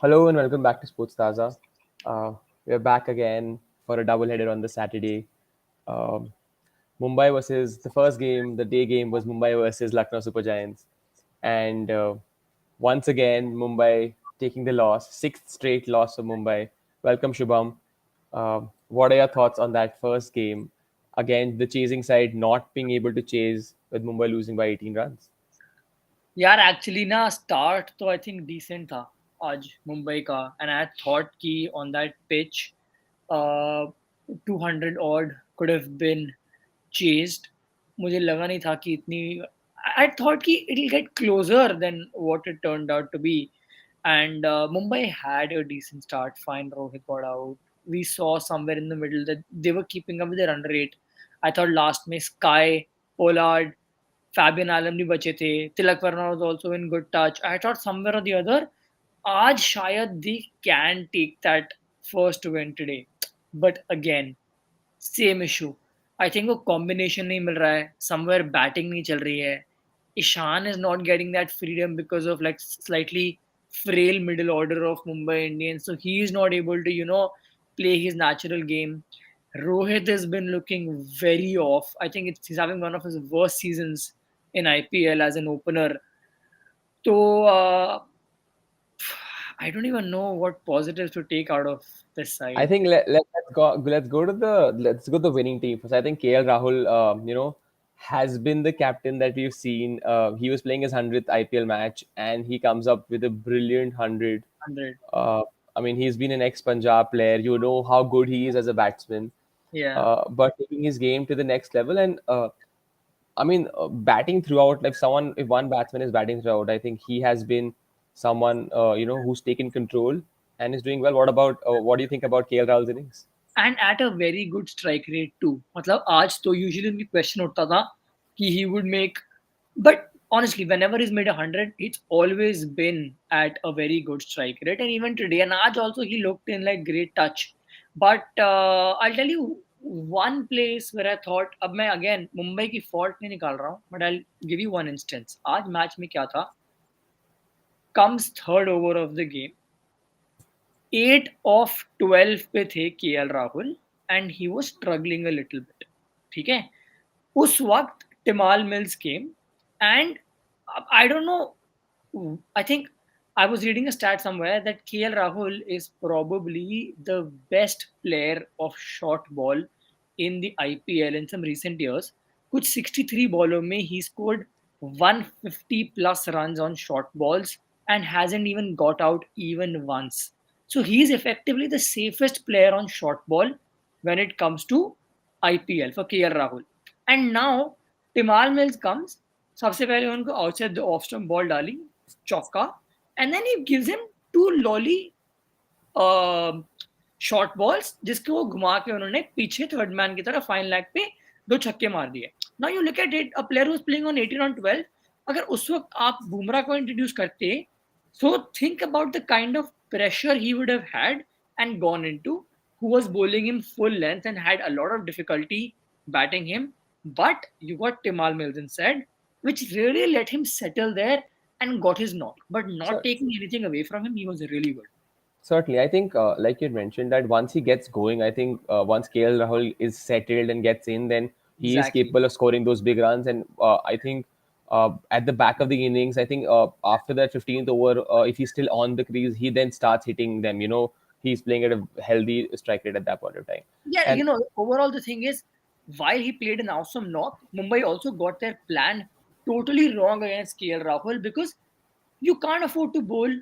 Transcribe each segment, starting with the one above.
Hello and welcome back to Sports Taza. We're back again for a double-header on the Saturday. Um, Mumbai versus the first game, the day game was Mumbai versus Lucknow Super Giants, and once again Mumbai taking the loss, sixth straight loss for Mumbai. Welcome, Shubham. What are your thoughts on that first game? Again, the chasing side not being able to chase with Mumbai losing by 18 runs. यार actually ना start तो I think decent था आज मुंबई का and I thought कि on that pitch 200 odd could have been chased मुझे लगा नहीं था कि इतनी आई थॉट कि it will get closer than what it turned out to be and Mumbai had a decent start. Fine, Rohit got out. We saw somewhere in the middle that they were keeping up with their run rate. I thought last में Sky, Pollard, Fabian Allen भी बचे थे. Tilak Varma was also in good touch. I thought somewhere or the other, आज शायद they can take that first win today. But again, same issue I think वो combination नहीं मिल रहा है somewhere batting नहीं चल रही है Ishan is not getting that freedom because of like slightly frail middle order of Mumbai Indians. So he is not able to, play his natural game. Rohit has been looking very off. I think he's having one of his worst seasons in IPL as an opener. So I don't even know what positives to take out of this I side. think let's go to the winning team first. I think KL Rahul, has been the captain that we've seen. He was playing his 100th IPL match, and he comes up with a brilliant 100. 100. Uh, I mean, he's been an ex-Punjab player. You know how good he is as a batsman. Yeah. But taking his game to the next level, and I mean, batting throughout. If one batsman is batting throughout, I think he has been someone who's taken control and is doing well. What do you think about KL Rahul's innings? And at a very good strike rate too मतलब आज तो usually उनकी question उठता था कि he would make but honestly whenever he's made 100 it's always been at a very good strike rate and even today and Aj also he looked in like great touch but I'll tell you one place where I thought अब मैं again Mumbai की fault नहीं निकाल रहा हूँ but I'll give you one instance आज match में क्या था comes third over of the game 8 of 12 पे थे KL Rahul and he was struggling a little bit ठीक है उस वक्त Tymal Mills came and I don't know I think I was reading a stat somewhere that KL Rahul is probably the best player of short ball in the IPL in some recent years. कुछ 63 बॉलों में he scored 150 plus runs on short balls and hasn't even got out even once. So he is effectively the safest player on short ball when it comes to IPL for KL Rahul. And now Timal Mills comes. सबसे पहले उनको outside the off stump ball डाली चौका and then he gives him two lolly short balls जिसको वो घुमा के उन्होंने पीछे थर्ड मैन की तरह फाइन लेग पे दो छक्के मार दिए now you look at it a player who is playing on 18 on 12 अगर उस वक्त आप बुमराह को इंट्रोड्यूस करते so think about the kind of pressure he would have had and gone into who was bowling him full length and had a lot of difficulty batting him but you got Timal Mills instead which really let him settle there and got his knock but not So taking anything away from him he was really good. certainly, I think, like you mentioned, that once he gets going, I think once KL Rahul is settled and gets in, then he is Exactly. capable of scoring those big runs. And I think at the back of the innings, I think after that 15th over, if he's still on the crease, he then starts hitting them. He's playing at a healthy strike rate at that point of time. Yeah, And overall the thing is, while he played an awesome knock, Mumbai also got their plan totally wrong against KL Rahul because you can't afford to bowl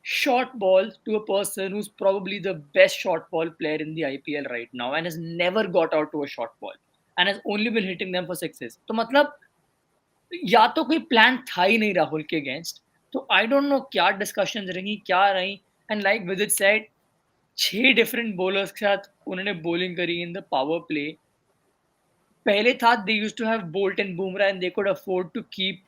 short ball to a person who's probably the best short ball player in the IPL right now and has never got out to a short ball and has only been hitting them for sixes. तो मतलब या तो कोई plan था ही नहीं राहुल के against तो I don't no क्या डिस्कशन रही क्या रही and like with it said 6 different bowlers के साथ उन्होंने बॉलिंग करी इन द पावर प्ले पहले था they used to have Boult and Bumrah and they could afford to keep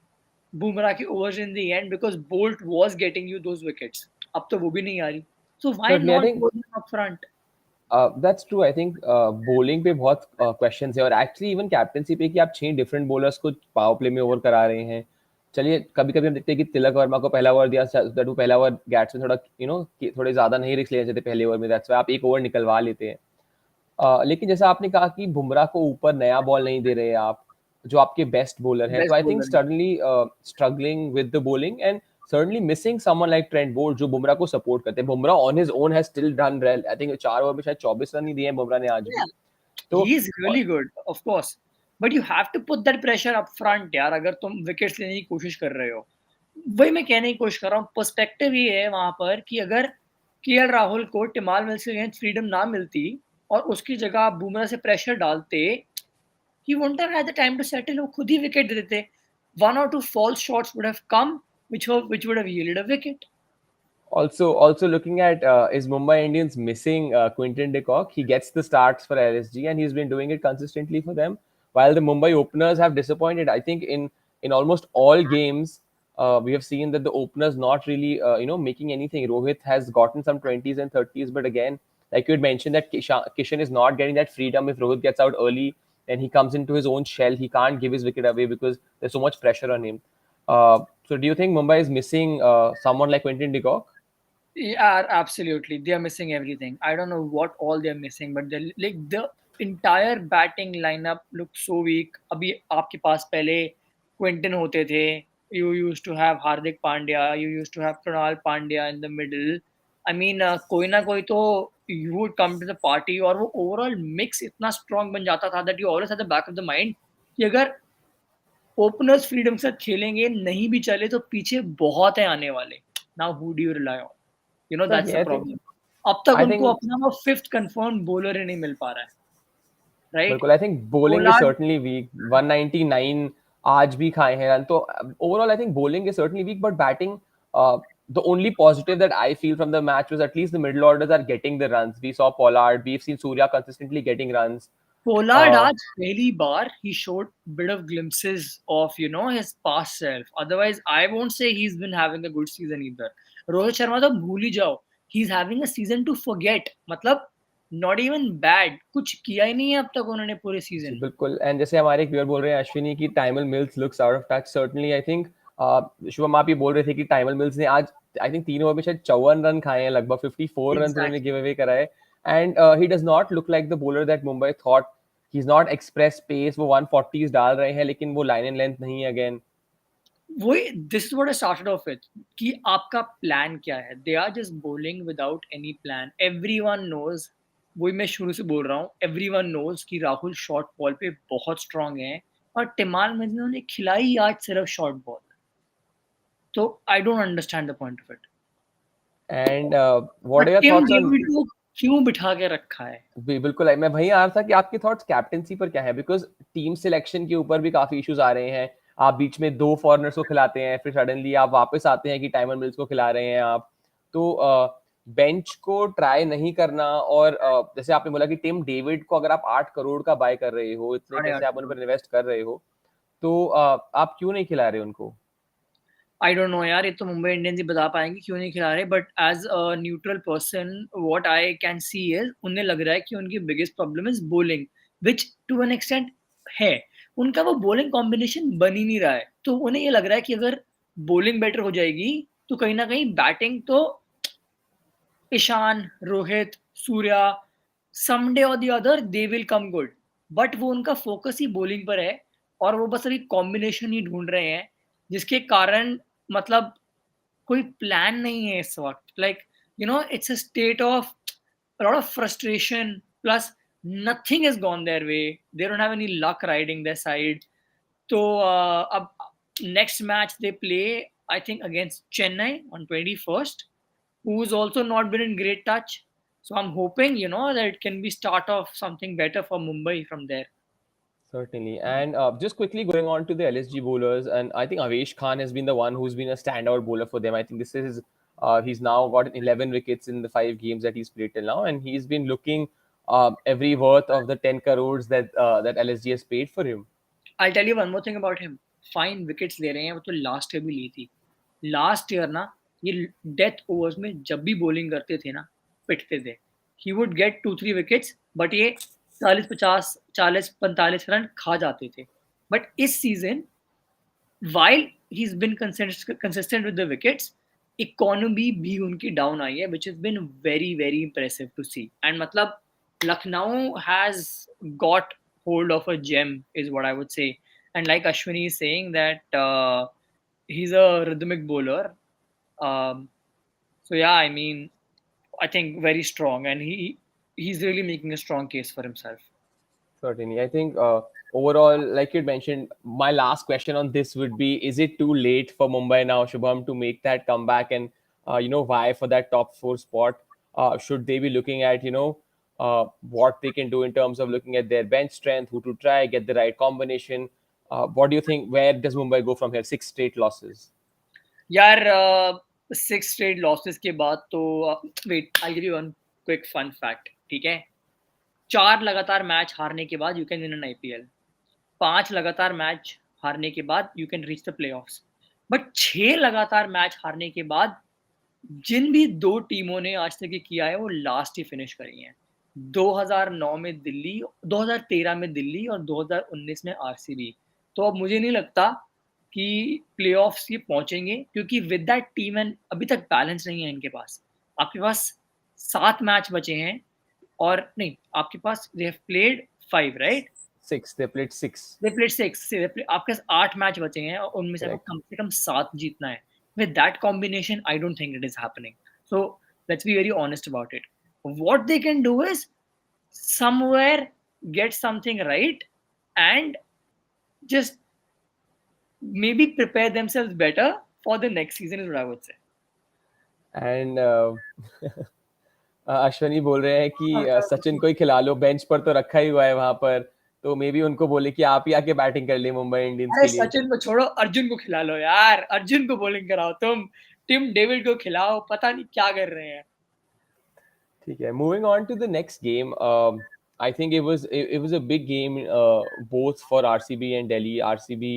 Bumrah की overs in the end because Boult was getting you those wickets अब तो वो भी नहीं आ रही so why certainly, I not think bowling up front that's true. I think bowling पे बहुत क्वेश्चंस है, और एक्चुअली इवन कैप्टनसी पे कि आप 6 डिफरेंट बॉलर्स को पावर प्ले में ओवर करा रहे हैं। चलिए कभी कभी हम देखते हैं कि तिलक वर्मा को पहला ओवर दिया, दैट वो पहला ओवर बैट्समैन थोड़ा थोड़े ज्यादा नहीं रिस्क लेने चाहते पहले ओवर में, दैट्स व्हाई आप एक ओवर निकलवा लेते हैं। लेकिन जैसा आपने कहा कि बुमराह को ऊपर नया बॉल नहीं दे रहे आप, जो आपके बेस्ट बॉलर हैं, तो बेस्ट आई थिंक बॉलर है। Certainly struggling with the bowling and certainly missing someone like Trent Boult जो बुमराह को सपोर्ट करते हैं। Bumrah on his own has still done well, I think 4 over में शायद 24 रन ही दिए हैं बुमराह ने आज भी। तो he is really good of course, but you have to put that pressure up front यार, अगर तुम विकेट्स लेने की कोशिश कर रहे हो। वही मैं कहने की कोशिश कर रहा हूँ, पर्सपेक्टिव ये है वहां पर कि अगर केएल राहुल को टिमाल मिल्स के अगेंस्ट फ्रीडम ना मिलती और उसकी जगह आप बुमराह से प्रेशर डालते, he wouldn't have had the time to settle, वो खुद ही विकेट दे देते। One or two false shots would have come, which would have yielded a wicket. also looking at is Mumbai Indians missing Quinton de Kock. He gets the starts for LSG and he's been doing it consistently for them. While the Mumbai openers have disappointed, I think in almost all games we have seen that the openers not really making anything. Rohit has gotten some 20s and 30s, but again, like you had mentioned, that Kishan is not getting that freedom. If Rohit gets out early, then he comes into his own shell. He can't give his wicket away because there's so much pressure on him. So do you think Mumbai is missing someone like Quinton de Kock? Yeah, absolutely. They are missing everything. I don't know what all they are missing, but they like the entire batting lineup looks so weak. अभी आपके पास पहले Quinton होते थे. You used to have Hardik Pandya. You used to have Krunal Pandya in the middle. I mean, कोई ना कोई तो you would come to the party और वो overall mix इतना strong बन जाता था that you always had the back of the mind कि अगर ओपनर्स फ्रीडम के साथ खेलेंगे, नहीं भी चले तो पीछे बहुत है आने वाले। Now who do you rely on? You know that's Certainly, the I think problem. अब तक I उनको think अपना वो फिफ्थ कंफर्म बॉलर ही नहीं मिल पा रहा है, राइट? बिल्कुल, I think bowling is Pollard certainly weak. 199 आज भी खाए हैं रन, तो overall I think bowling is certainly weak, but batting, the only positive that I feel from the match was at least the middle orders are getting the runs. We saw Pollard, we've seen Surya consistently getting runs. Pollard Uh, आज पहली बार ही showed bit of glimpses of his past self. Otherwise I won't say he is been having a good season either. Rohit Sharma तो भूल ही जाओ, he is having a season to forget. मतलब not even bad, कुछ किया ही नहीं है अब तक उन्होंने पूरे जी सीजन। बिल्कुल, एंड जैसे हमारे एक व्यूअर बोल रहे हैं अश्विनी की Tymal mills looks out of touch, certainly I think Shubham आप ये बोल रहे थे कि टाइमल मिल्स ने आज आई थिंक 3 ओवर में शायद 54 रन खाए हैं, लगभग 54 रन उन्होंने एग्जैक्टली। गिव अवे कराए। And he does not look like the bowler that Mumbai thought. He is not express pace, वो 140s डाल रहे हैं लेकिन वो लाइन एंड लेंथ नहीं है अगेन। वही, this is what I started off with कि आपका प्लान क्या है। They are just bowling without any plan. Everyone knows, वही मैं शुरू से बोल रहा हूँ, एवरीवन नोज कि राहुल शॉर्ट बॉल पे बहुत स्ट्रांग है और टिमाल में इन्होंने खिलाई आज सिर्फ शॉर्ट बॉल। तो I don't understand the point of it. And what और are your team thoughts on? David को क्यों बिठा के रखा है? बिल्कुल, मैं वहीं आ रहा था कि आपके थॉट्स कैप्टेंसी पर क्या है, बिकॉज टीम सिलेक्शन के ऊपर भी काफी इश्यूज आ रहे हैं। आप बीच में 2 फॉरनर्स को खिलाते हैं, फिर सडनली आप वापस आते हैं कि टाइमर मिल्स को खिला रहे हैं आप। तो बेंच को ट्राई नहीं करना, और जैसे आपने बोला कि टिम डेविड को अगर आप 8 करोड़ का बाय कर रहे हो, इतने साढ़े पैसे आठ आप उन करोड़ पर इन्वेस्ट कर रहे हो, तो आप क्यों नहीं खिला रहे उनको? आई डोंट नो यार, ये तो मुंबई इंडियंस ही बता पाएंगे क्यों नहीं खिला रहे। But as a neutral person what I can see is उन्हें लग रहा है कि उनकी biggest problem is bowling, which to an extent है। उनका वो बॉलिंग कॉम्बिनेशन बन ही नहीं रहा है, तो उन्हें ये लग रहा है कि अगर बॉलिंग बेटर हो जाएगी तो कहीं ना कहीं बैटिंग तो ईशान, रोहित, सूर्या, समडे और the other they will come good. But वो उनका फोकस ही बॉलिंग पर है और वो बस अभी कॉम्बिनेशन ही ढूंढ रहे हैं, जिसके कारण मतलब कोई प्लान नहीं है इस वक्त। Like it's a state of a lot of frustration plus nothing has gone their way. They don't have any luck riding their side. So अब next match they play, I think, against Chennai on 21st, who's also not been in great touch. So I'm hoping that it can be start of something better for Mumbai from there. Certainly. And just quickly going on to the LSG bowlers, and I think Avesh Khan has been the one who's been a standout bowler for them. I think this is he's now got 11 wickets in the 5 games that he's played till now, and he's been looking every worth of the 10 crores that LSG has paid for him. I'll tell you one more thing about him. Fine wickets ले रहे हैं, वो तो last year भी ली थी। Last year ना, ये death overs में जब भी बॉलिंग करते थे ना, पिटते थे। He would get 2-3 wickets, but ये 40-50, 40-45 रन खा जाते थे। बट इस season while he's been consistent with the wickets, economy भी उनकी down आई है, which has been very very impressive to see. And मतलब Lucknow has got hold of a gem, is what I would say. And like Ashwini is saying that he's a rhythmic bowler. Um, so yeah, I mean, I think very strong, and he's really making a strong case for himself. Certainly. I think overall, like you mentioned, my last question on this would be: is it too late for Mumbai now, Shubham, to make that comeback and vie for that top four spot? Should they be looking at what they can do in terms of looking at their bench strength, who to try, get the right combination? What do you think? Where does Mumbai go from here? Six straight losses. यार 6 straight losses के बाद तो wait I give you one quick fun fact, ठीक है? 4 लगातार match हारने के बाद you can win an IPL. 5 लगातार मैच हारने के बाद you can reach the playoffs. But 6 लगातार मैच हारने के बाद जिन भी दो टीमों ने आज तक ये किया है वो लास्ट ही फिनिश करी हैं। 2009 में दिल्ली, 2013 में दिल्ली और 2019 में आरसीबी। तो अब मुझे नहीं लगता कि प्लेऑफ्स ये पहुंचेंगे, क्योंकि विद दैट टीम एंड अभी तक बैलेंस नहीं है इनके पास। आपके पास 7 मैच बचे हैं, और नहीं, आपके पास they have played 5, right? Six. They played six. They played 6, आपके पास 8 मैच बचे हैं और उनमें से आपको Correct. कम से कम 7 जीतना है। With that combination, I don't think it is happening. So let's be very honest about it. What they can do is somewhere get something right and just maybe prepare themselves better for the next season, is what I would say. And Ashwani बोल रहे हैं कि सचिन को ही खिला लो, bench पर तो रखा ही हुआ है वहां पर, तो मे बी उनको बोले कि आप ही आके बैटिंग कर लिए मुंबई इंडियंस अरे के लिए। सचिन को छोड़ो, अर्जुन को खिला लो यार, अर्जुन को बॉलिंग कराओ तुम, टिम डेविड को खिलाओ, पता नहीं क्या कर रहे हैं। ठीक है, moving on to the next game. I think it was a big game both for RCB and Delhi. RCB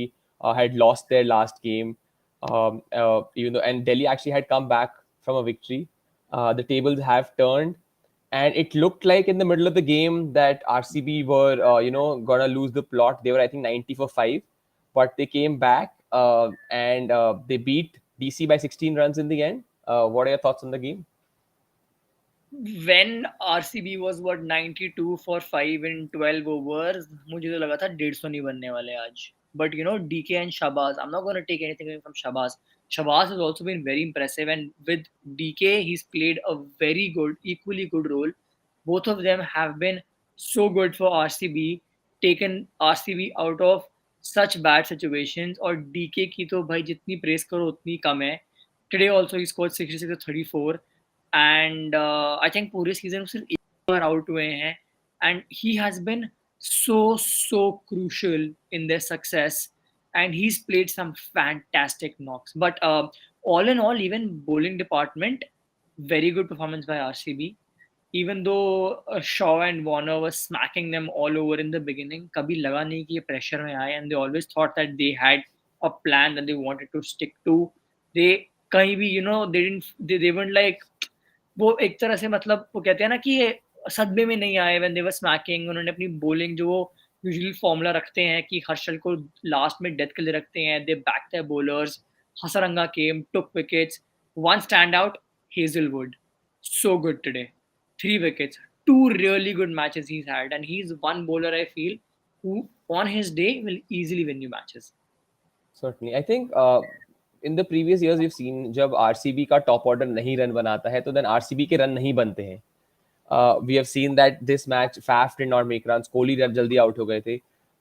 had lost their last game, even though, and Delhi actually had come back from a victory. The tables have turned, and it looked like in the middle of the game that RCB were gonna lose the plot. They were, I think, 90 for 5, but they came back and they beat DC by 16 runs in the end. What are your thoughts on the game? When RCB was what 92 for 5 in 12 overs, मुझे तो लगा था 150 नहीं बनने वाले आज। But you know, DK and Shabazz, I'm not going to take anything away from Shabazz. Shabazz has also been very impressive, and with DK, he's played a very good, equally good role. Both of them have been so good for RCB, taken RCB out of such bad situations. और DK की तो भाई जितनी praise करो उतनी कम है। Today also he scored 66 to 34, and I think पूरे season में सिर्फ एक बार आउट हुए हैं, and he has been so crucial in their success, and he's played some fantastic knocks. But all in all, even bowling department, very good performance by RCB. Even though Shaw and Warner were smacking them all over in the beginning, कभी लगा नहीं कि ये pressure में आए, and they always thought that they had a plan that they wanted to stick to. They कहीं भी, you know, they weren't like, वो एक तरह से मतलब वो कहते हैं ना कि ये सदमे में नहीं आए व्हेन दे वर स्मैकिंग। उन्होंने अपनी बॉलिंग जो वो यूजुअली फॉर्मूला रखते हैं कि हर्षल को लास्ट में डेथ के लिए रखते हैं, they back their bowlers. Hasaranga came, took wickets, one stand out, Hazlewood, so good today. 3 wickets, 2 really good matches he's had, and he's one bowler I feel who on his day will easily win you matches. Certainly. I think in the previous years we've seen जब RCB का top order नहीं run बनाता है तो then RCB के run नहीं बनते हैं. We have seen that this match Faf did not make runs, Kohli जल्दी आउट हो गए थे.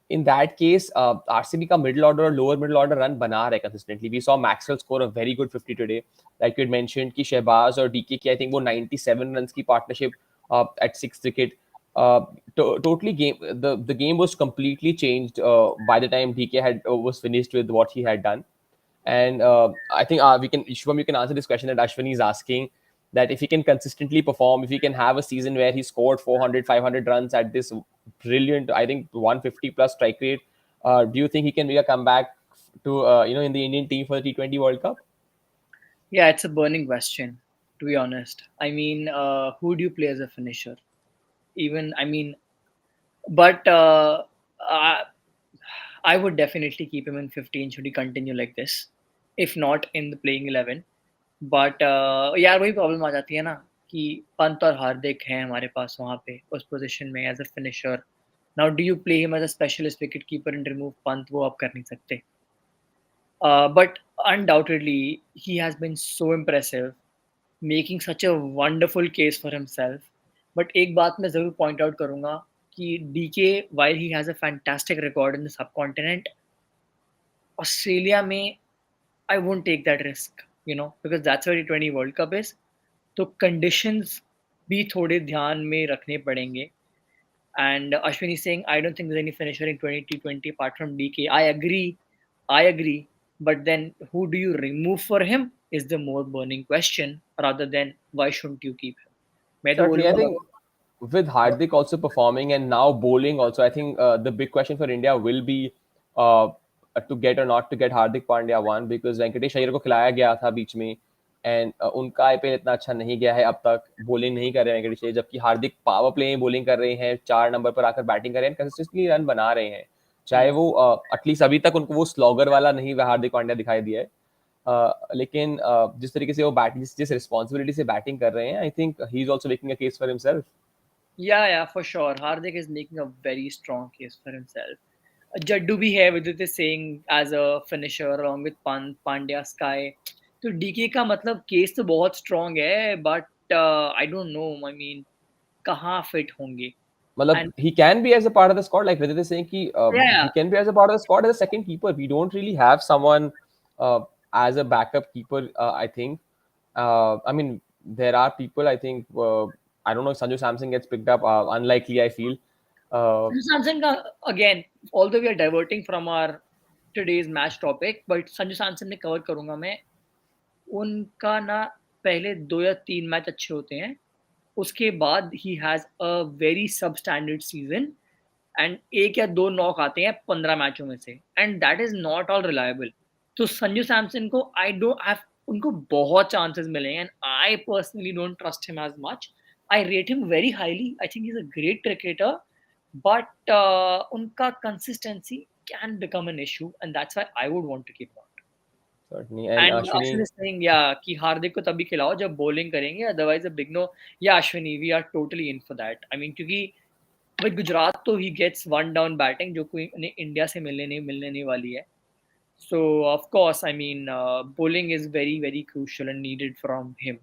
In that case, RCB का middle order और lower middle order run बना रहे consistently. We saw Maxwell score a very good 50 today. Like you had mentioned कि शहबाज और DK की I think वो 97 runs की partnership at 6th wicket. Totally the game was completely changed by the time DK had was finished with what he had done. And I think we can, Shubham, you can answer this question that Ashwini is asking, that if he can consistently perform, if he can have a season where he scored 400, 500 runs at this brilliant, I think 150 plus strike rate, do you think he can make a comeback to, in the Indian team for the T20 World Cup? Yeah, it's a burning question, to be honest. I mean, who do you play as a finisher? Even, I mean, but I would definitely keep him in 15 should he continue like this, if not in the playing 11. But यार वही problem आ जाती है ना कि पंत और हार्दिक हैं हमारे पास वहाँ पे उस पोजीशन में as a finisher. Now do you play him as a specialist wicketkeeper and remove Pant? वो आप कर नहीं सकते. But undoubtedly, he has been so impressive, making such a wonderful case for himself. But एक बात मैं ज़रूर point out करूँगा कि DK, while he has a fantastic record in the subcontinent, Australia में I won't take that risk, because that's where T20 World Cup is. तो conditions भी थोड़े ध्यान में रखने पड़ेंगे. And Ashwini is saying, I don't think there's any finisher in 2020 apart from DK. I agree. But then who do you remove for him is the more burning question rather than why shouldn't you keep him? मैं तो Certainly, I बोलूँगा. think with Hardik also performing and now bowling also, I think the big question for India will be uh, to get or not to get Hardik Pandya one, because Venkatesh Iyer को खिलाया गया था बीच में and उनका IPL इतना अच्छा नहीं गया है अब तक. बॉलिंग नहीं कर रहे हैं वेंकटेश अय्यर, जबकि हार्दिक पावर प्ले में बॉलिंग कर रहे हैं, 4 नंबर पर आकर बैटिंग कर रहे हैं, कंसिस्टेंटली रन बना रहे हैं. चाहे वो एटलीस्ट अभी तक उनको वो स्लॉगर वाला नहीं हार्दिक पांड्या दिखाई दिया है. लेकिन जिस तरीके से वो बैटिंग जिस रिस्पॉन्सिबिलिटी से बैटिंग कर रहे हैं, आई think he is also making a case for himself. Yeah, for sure. Hardik is making a very strong case for himself. Jaddu bhi hai, Vidit is saying as a finisher along with Pandya, Sky. तो DK का मतलब case तो बहुत strong है but I don't know. I mean कहाँ fit होंगे. Matlab, and he can be as a part of the squad, like Vidit is saying या he can be as a part of the squad as a second keeper. We don't really have someone as a backup keeper, I think. I mean, there are people, I think, I don't know if Sanju Samson gets picked up. Unlikely, I feel. Uh, Sanju Samson का again although we are diverting from our today's match topic but Sanju Samson में cover करूंगा मैं. उनका ना पहले 2 या 3 match अच्छे होते हैं, उसके बाद he has a very substandard season and 1 या 2 नॉक आते हैं 15 मैचों में से and that is not all reliable. तो संजू सैमसन को आई डोंट हैव उनको बहुत चांसेस मिले हैं and I personally don't trust him as much. I rate him very highly. I think he is a great cricketer but उनका consistency can become an issue and that's why I would want to keep him. Certainly. And and Ashwini, Ashwini Singh या कि हार्दिक को तभी खिलाओ जब bowling करेंगे otherwise a big no. Yeah Ashwini we are totally in for that. I mean क्योंकि with Gujarat तो he gets one down batting जो कोई उन्हें इंडिया से मिलने नहीं वाली है. So of course I mean bowling is very very crucial and needed from him.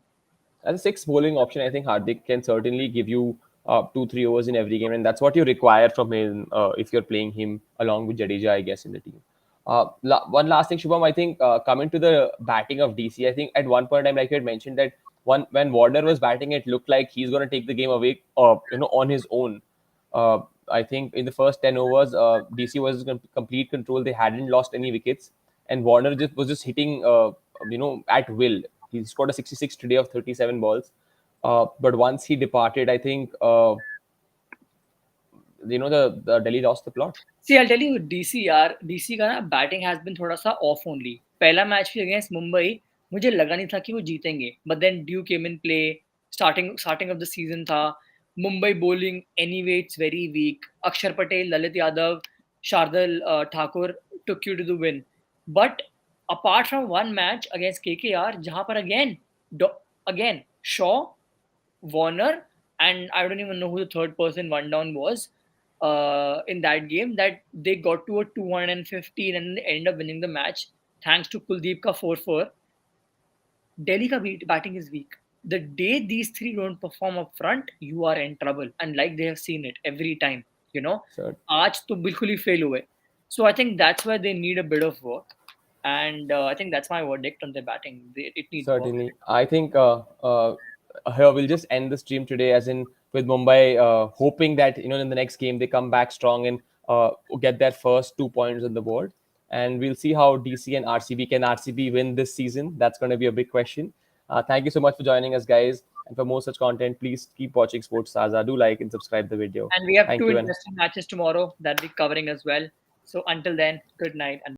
as a sixth bowling option, I think Hardik can certainly give you 2-3 overs in every game, and that's what you require from him if you're playing him along with Jadeja, I guess, in the team. One last thing, Shubham, I think coming to the batting of DC, I think at one point in time, like you had mentioned, that when Warner was batting, it looked like he's going to take the game away, on his own. Uh, I think in the first 10 overs, DC was in complete control. They hadn't lost any wickets, and Warner was just hitting, at will. He scored a 66 today of 37 balls. But once he departed, I think the Delhi lost the plot. See I tell you DC यार DC का ना batting has been थोड़ा सा off only. पहला match भी against Mumbai मुझे लगा नहीं था कि वो जीतेंगे but then dew came in play. Starting of the season था. Mumbai bowling anyway it's very weak. Axar Patel, Lalit Yadav, Shardul Thakur took you to the win. But apart from one match against KKR, जहाँ पर again Shaw, Warner, and I don't even know who the third person one down was in that game, that they got to a 215 and they end up winning the match thanks to Kuldeep ka 4-4. Delhi ka batting is weak. The day these three don't perform up front, you are in trouble. And like they have seen it every time, So आज तो बिल्कुल ही fail हुए. So I think that's why they need a bit of work. And I think that's my verdict on their batting. It needs work. certainly, I think here we'll just end the stream today, as in with Mumbai, hoping that in the next game they come back strong and get their first 2 points on the board, and we'll see how DC and RCB can RCB win this season. That's going to be a big question. Thank you so much for joining us, guys. And for more such content, please keep watching Sports Saza. Do like and subscribe the video. And we have Thank two you, and interesting matches tomorrow that we're covering as well. So until then, good night and